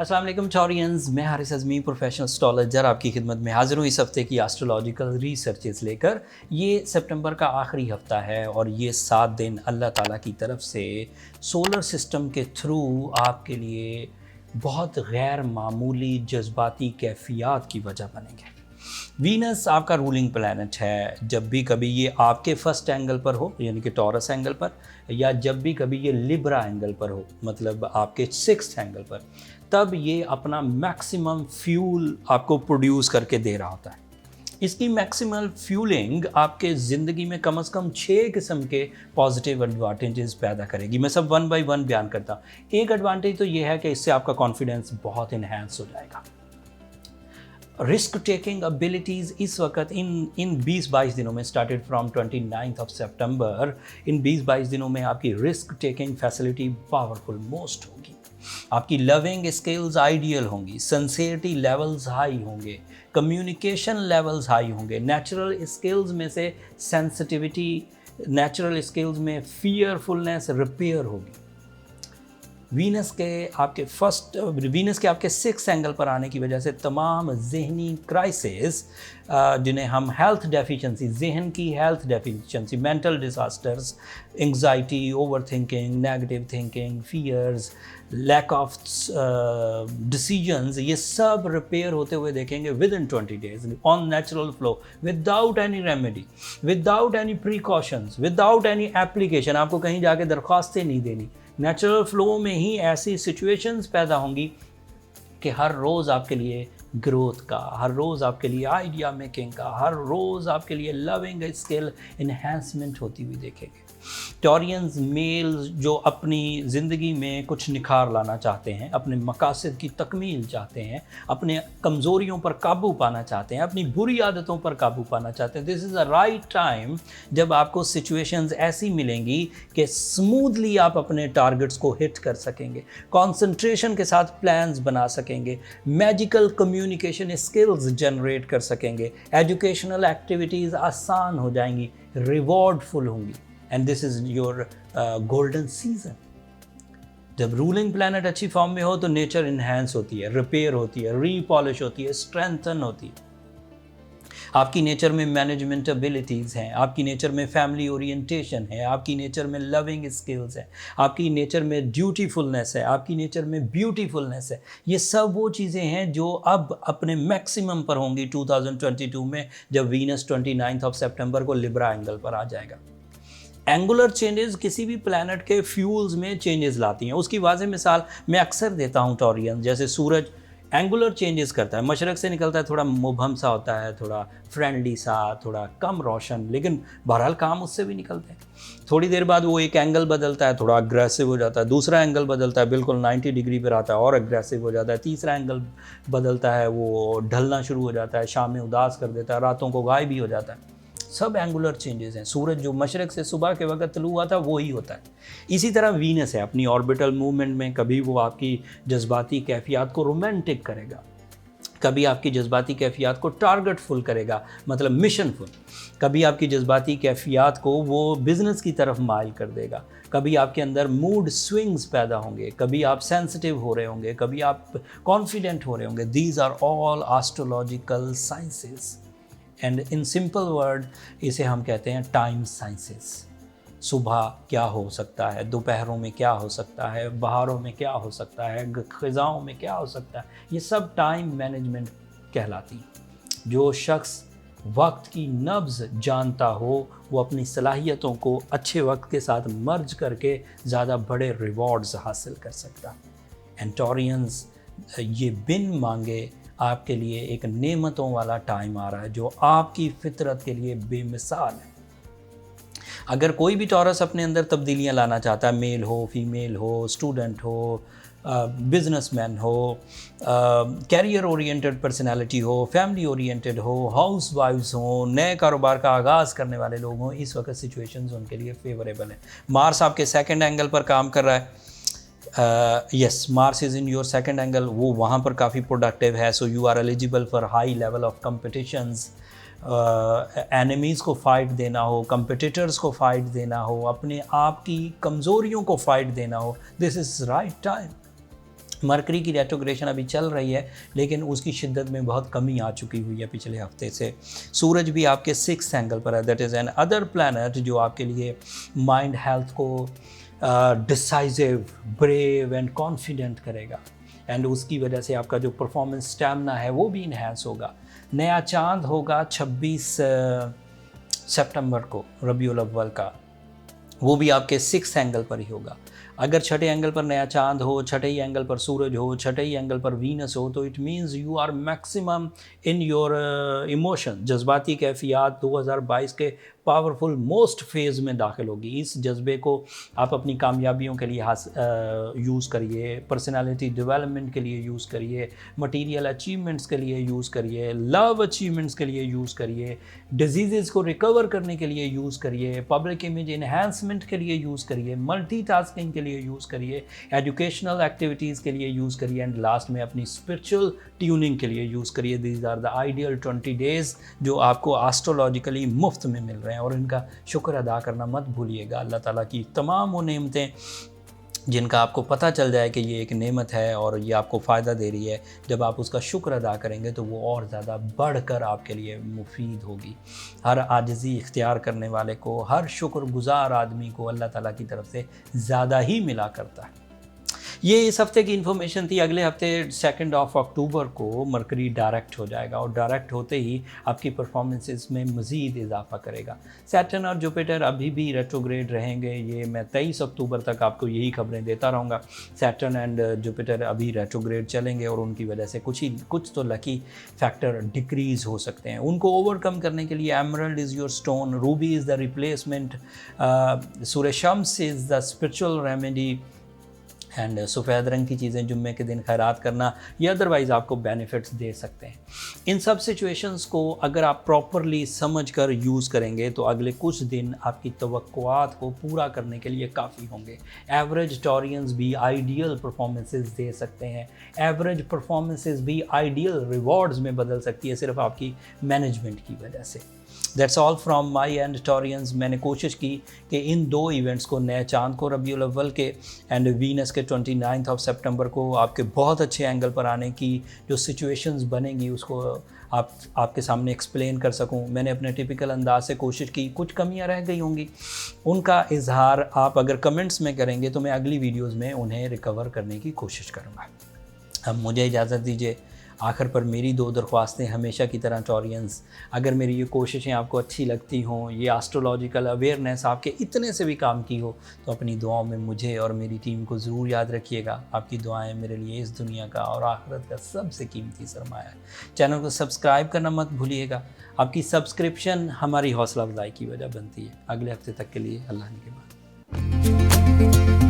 अस्सलाम वालेकुम टॉरियंस, मैं हारिस अज़मी प्रोफेशनल एस्ट्रोलॉजर आपकी खिदमत में हाजिर हूँ इस हफ्ते की एस्ट्रोलॉजिकल रिसर्चेस लेकर। ये सितंबर का आखिरी हफ्ता है और ये 7 दिन अल्लाह ताला की तरफ से सोलर सिस्टम के थ्रू आपके लिए बहुत गैर मामूली जज्बाती कैफियत की वजह बनेंगे। वीनस आपका रूलिंग प्लैनेट है। जब भी कभी ये आपके फर्स्ट एंगल पर हो यानी कि टॉरस एंगल पर, या जब भी कभी ये लिब्रा एंगल पर हो मतलब आपके सिक्स्थ एंगल पर, तब ये अपना मैक्सिमम फ्यूल आपको प्रोड्यूस करके दे रहा होता है। इसकी मैक्सिमल फ्यूलिंग आपके ज़िंदगी में कम से कम 6 किस्म के पॉजिटिव एडवांटेजेस पैदा करेगी। मैं सब वन बाय वन बयान करता हूँ। एक एडवांटेज तो ये है कि इससे आपका कॉन्फिडेंस बहुत इन्हेंस हो जाएगा। रिस्क टेकिंग एबिलिटीज़ इस वक्त इन 20-22 दिनों में, स्टार्टेड फ्रॉम 29 सितंबर, इन 20-22 दिनों में आपकी risk taking facility powerful most होगी। आपकी लविंग स्किल्स आइडियल होंगी, सिंसियरिटी लेवल्स हाई होंगे, कम्युनिकेशन लेवल्स हाई होंगे, नेचुरल स्किल्स में से सेंसिटिविटी, नेचुरल स्किल्स में फियरफुलनेस रिपेयर होगी। वीनस के आपके 6 एंगल पर आने की वजह से तमाम जहनी क्राइसिस जिन्हें हम हेल्थ डेफिशिएंसी, जहन की health deficiency, mental disasters, anxiety, over thinking, negative thinking, fears, lack of decisions, ये सब रिपेयर होते हुए देखेंगे within 20 days on natural flow, without any remedy, without any precautions, without any application. आपको कहीं जाके दरख्वास्तें नहीं देनी। नेचुरल फ्लो में ही ऐसी सिचुएशंस पैदा होंगी कि हर रोज़ आपके लिए ग्रोथ का, हर रोज़ आपके लिए आइडिया मेकिंग का, हर रोज़ आपके लिए लविंग स्किल इन्हेंसमेंट होती हुई देखेंगे। टॉरियंस मेल्स जो अपनी ज़िंदगी में कुछ निखार लाना चाहते हैं, अपने मकासद की तकमील चाहते हैं, अपने कमज़ोरियों पर काबू पाना चाहते हैं, अपनी बुरी आदतों पर काबू पाना चाहते हैं, this is a right time जब आपको सिचुएशंस ऐसी मिलेंगी कि स्मूथली आप अपने टारगेट्स को हिट कर सकेंगे, कंसंट्रेशन के साथ प्लान्स बना सकेंगे, मैजिकल कम्युनिकेशन स्किल्स जनरेट कर सकेंगे, एजुकेशनल एक्टिविटीज़ आसान हो जाएंगी, रिवॉर्डफुल होंगी। And this is your golden season. जब रूलिंग प्लैनेट अच्छी फॉर्म में हो तो नेचर इन्हेंस होती है, रिपेयर होती है, रीपॉलिश होती है, स्ट्रेंथन होती है। आपकी नेचर में मैनेजमेंट एबिलिटीज़ हैं, आपकी नेचर में फैमिली ओरिएंटेशन है, आपकी नेचर में लविंग स्किल्स है, आपकी नेचर में ड्यूटीफुलनेस है, आपकी नेचर में ब्यूटीफुलनेस है। ये सब वो चीज़ें हैं जो अब अपने मैक्सिमम पर होंगी 2022 में, जब वीनस 29 सितंबर को लिब्रा एंगल पर आ जाएगा। एंगुलर चेंजेस किसी भी प्लैनेट के फ्यूल्स में चेंजेस लाती हैं। उसकी वाज़ेह मिसाल मैं अक्सर देता हूँ टॉरियन, जैसे सूरज एंगुलर चेंजेस करता है, मशरक़ से निकलता है, थोड़ा मुबहम सा होता है, थोड़ा फ्रेंडली सा, थोड़ा कम रोशन, लेकिन बहरहाल काम उससे भी निकलते हैं। थोड़ी देर बाद वो एक एंगल बदलता है, थोड़ा अग्रेसिव हो जाता है, दूसरा एंगल बदलता है, बिल्कुल 90 डिग्री पर आता है और अग्रेसिव हो जाता है, तीसरा एंगल बदलता है, वो ढलना शुरू हो जाता है, शाम में उदास कर देता है, रातों को गायब भी हो जाता है। सब एंगुलर चेंजेस हैं। सूरज जो मशरक़ से सुबह के वक्त तलू हुआ था वो ही होता है। इसी तरह वीनस है, अपनी ऑर्बिटल मूवमेंट में कभी वो आपकी जज्बाती कैफियत को रोमांटिक करेगा, कभी आपकी जज्बाती कैफियत को टारगेटफुल करेगा, मतलब मिशनफुल, कभी आपकी जज्बाती कैफियत को वो बिज़नेस की तरफ माइल कर देगा, कभी आपके अंदर मूड स्विंग्स पैदा होंगे, कभी आप सेंसिटिव हो रहे होंगे, कभी आप कॉन्फिडेंट हो रहे होंगे। These are all astrological sciences and in simple word इसे हम कहते हैं टाइम साइंसेस। सुबह क्या हो सकता है, दोपहरों में क्या हो सकता है, बहारों में क्या हो सकता है, ख़ज़ाओं में क्या हो सकता है, ये सब टाइम मैनेजमेंट कहलाती है। जो शख्स वक्त की नब्ज़ जानता हो वो अपनी सलाहियतों को अच्छे वक्त के साथ मर्ज करके ज़्यादा बड़े रिवॉर्ड्स हासिल कर सकता है। एंटोरियंस, ये बिन मांगे आपके लिए एक नेमतों वाला टाइम आ रहा है जो आपकी फितरत के लिए बेमिसाल है। अगर कोई भी टॉरस अपने अंदर तब्दीलियां लाना चाहता है, मेल हो, फीमेल हो, स्टूडेंट हो, बिजनेसमैन हो, कैरियर ओरिएंटेड पर्सनालिटी हो, फैमिली ओरिएंटेड हो, हाउस वाइफ्स हो, नए कारोबार का आगाज़ करने वाले लोग हों, इस वक्त सिचुएशंस उनके लिए फेवरेबल है। मार्स आपके सेकंड एंगल पर काम कर रहा है। Yes, Mars is in your second angle, वो वहाँ पर काफ़ी प्रोडक्टिव है। So you are eligible for high level of competitions. Enemies को फ़ाइट देना हो, कंपटिटर्स को फ़ाइट देना हो, अपने आप की कमज़ोरियों को फ़ाइट देना हो, this is right time. Mercury की रेट्रोग्रेशन अभी चल रही है, लेकिन उसकी शिद्दत में बहुत कमी आ चुकी हुई है पिछले हफ्ते से। सूरज भी आपके 6th एंगल पर है, that is an other planet जो आपके लिए माइंड हेल्थ को डिसाइसिव, ब्रेव एंड कॉन्फिडेंट करेगा, एंड उसकी वजह से आपका जो परफॉर्मेंस स्टैमिना है वो भी इन्हेंस होगा। नया चांद होगा 26 सितंबर को रबीउल अव्वल का, वो भी आपके 6th एंगल पर ही होगा। अगर छठे एंगल पर नया चांद हो, छठे ही एंगल पर सूरज हो, छठे ही एंगल पर वीनस हो, तो it means you are maximum in your emotion. जज्बाती कैफियत 2022 के पावरफुल मोस्ट फेज़ में दाखिल होगी। इस जज्बे को आप अपनी कामयाबियों के लिए यूज़ करिए, पर्सनालिटी डेवलपमेंट के लिए यूज़ करिए, मटीरियल अचीवमेंट्स के लिए यूज़ करिए, लव अचीवमेंट्स के लिए यूज़ करिए, डिजीज़ को रिकवर करने के लिए यूज़ करिए, पब्लिक इमेज इन्हांसमेंट के लिए यूज़ करिए, मल्टीटास्किंग के लिए यूज़ करिए, एजुकेशनल एक्टिविटीज़ के लिए यूज़ करिए, एंड लास्ट में अपनी स्पिरिचुअल ट्यूनिंग के लिए यूज़ करिए। These are the ideal 20 days जो आपको एस्ट्रोलॉजिकली मुफ्त में मिल रहे हैं, और इनका शुक्र अदा करना मत भूलिएगा। अल्लाह ताला की तमाम वो नेमतें जिनका आपको पता चल जाए कि ये एक नेमत है और ये आपको फ़ायदा दे रही है, जब आप उसका शुक्र अदा करेंगे तो वो और ज़्यादा बढ़कर आपके लिए मुफीद होगी। हर आजिज़ी इख्तियार करने वाले को, हर शुक्रगुज़ार आदमी को अल्लाह ताला की तरफ से ज़्यादा ही मिला करता है। ये इस हफ्ते की इन्फॉर्मेशन थी। अगले हफ्ते 2 अक्टूबर को मरकरी डायरेक्ट हो जाएगा, और डायरेक्ट होते ही आपकी परफॉर्मेंसेस में मज़ीद इजाफा करेगा। सैटर्न और जुपिटर अभी भी रेट्रोग्रेड रहेंगे, ये मैं 23 अक्टूबर तक आपको यही खबरें देता रहूँगा। सैटर्न एंड जुपिटर अभी रेट्रोग्रेड चलेंगे, और उनकी वजह से कुछ तो लकी फैक्टर डिक्रीज़ हो सकते हैं। उनको ओवरकम करने के लिए emerald is your stone, Ruby is the replacement, Suraj Shams is the spiritual remedy, and सफ़ेद रंग की चीज़ें जुम्मे के दिन खैरात करना, ये अदरवाइज़ आपको बेनिफिट्स दे सकते हैं। इन सब सिचुएशंस को अगर आप प्रॉपरली समझ कर यूज़ करेंगे तो अगले कुछ दिन आपकी तवक्कुआत को पूरा करने के लिए काफ़ी होंगे। एवरेज टॉरियंस भी आइडियल परफॉर्मेंसेस दे सकते हैं, एवरेज परफॉर्मेंसेस भी आइडियल रिवॉर्ड्स में बदल सकती है, सिर्फ आपकी मैनेजमेंट की वजह से। That's all from my and Taureans. मैंने कोशिश की कि इन 2 इवेंट्स को, नए चांद को रबीउल अव्वल के एंड वीनस के 29 सितंबर को, आपके बहुत अच्छे एंगल पर आने की जो सिचुएशंस बनेंगी उसको आपके सामने एक्सप्लेन कर सकूं। मैंने अपने टिपिकल अंदाज से कोशिश की, कुछ कमियां रह गई होंगी, उनका इजहार आप अगर कमेंट्स में करेंगे तो मैं अगली वीडियोज़ में उन्हें रिकवर करने की कोशिश करूँगा। अब मुझे इजाज़त दीजिए। आखिर पर मेरी 2 दरख्वास्तें हमेशा की तरह टॉरियंस, अगर मेरी ये कोशिशें आपको अच्छी लगती हों, ये एस्ट्रोलॉजिकल अवेयरनेस आपके इतने से भी काम की हो, तो अपनी दुआओं में मुझे और मेरी टीम को ज़रूर याद रखिएगा। आपकी दुआएं मेरे लिए इस दुनिया का और आखिरत का सबसे कीमती सरमाया है। चैनल को सब्सक्राइब करना मत भूलिएगा। आपकी सब्सक्रिप्शन हमारी हौसला अफजाई की वजह बनती है। अगले हफ्ते तक के लिए अल्लाह ने के बाद।